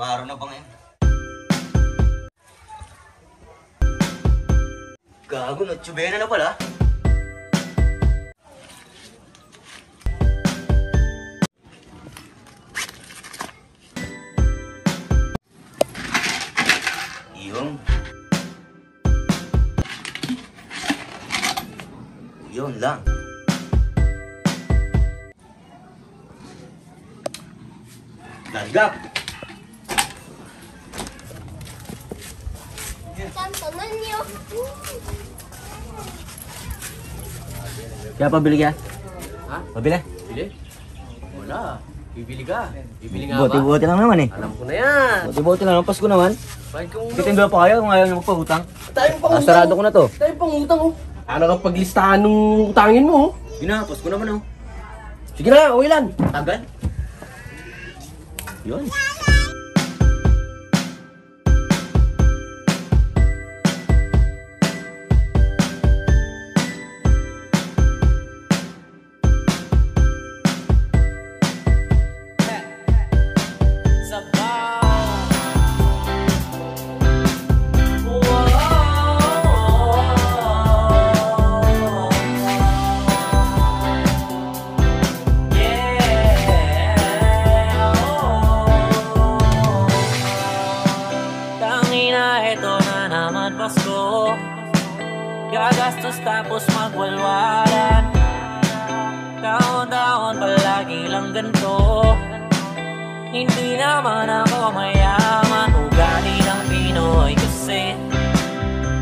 araw na ba ngayon? Gago, natsubena na pala. Yun lang. Langgap! Kaya pabili ka? Ha? Pabili? Bili? Wala. Bibili ka. Bibili nga ba? Buti-buti lang naman eh. Alam ko na yan. Buti-buti lang naman. Pasko naman. Bakit kung Titinda pa kayo kung ayaw nyo magpahutang. Tayo pang Sarado ko na to. Tayo pang utang oh. Ano ka paglistahan nung utangin mo oh? Yun na, Pasko naman oh. Sige na, okay lang. Tagal. Yun. Pasko, gagastos tapos magwalwalan. Taon-taon palagi lang ganito. Hindi naman ako mayaman, ugali ng Pinoy kasi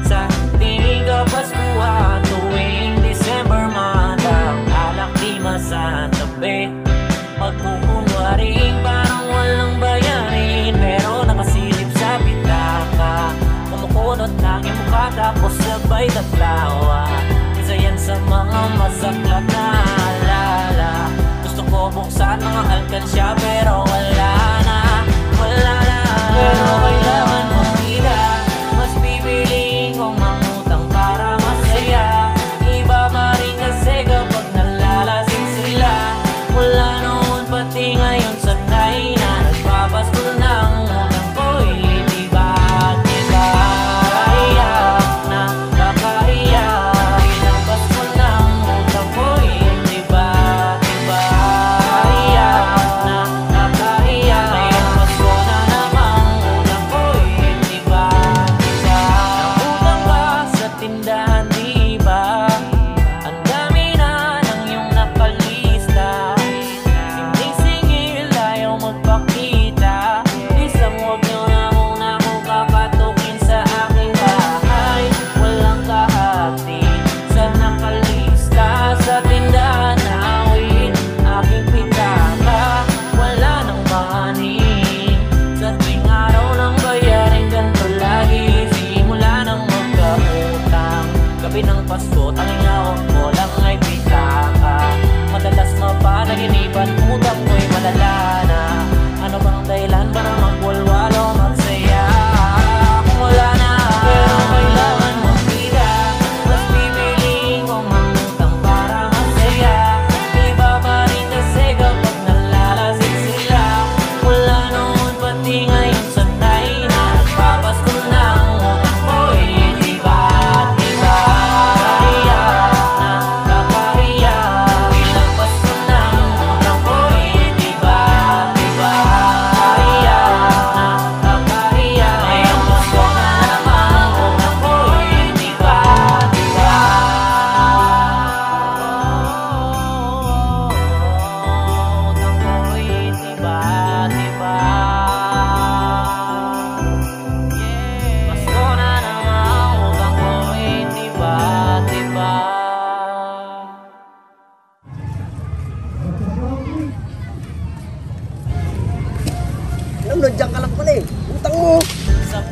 sa tingin ka Paskuhan tuwing December month, ang alak di masantabi. Magkukunwaring parang walang bayarin, pero nakasilip sa pitaka. Kumukunot ng iyong mukha tapos sabay taglawa. Isa yan sa mga masaklat na alala. Gusto ko buksan mga alkansya pero wala na. Wala na. Pero kailangan mong ida. Mas bibiling kong mangutang para masaya. Iba pa rin kasi kapag nalalasing sila. Wala noon pati ngayon sanay na nagpapasko ng utang ko'y ng Pasko, tanging awak mo lang ay pitaka. Madalas mapanaginipan, utang ko'y malala na. Ano bang dahilan para magwalwalo, magsaya? Kung wala na, pero kailangan mong kita. Mas bibiling kong mangutang para masaya. Iba pa rin kasi kapag nalalasing sila. Wala noon pati ngayon sanay na nagpapasko ng utang ko'y diba? Nandiyan ka lang pala eh. Utang mo. Sa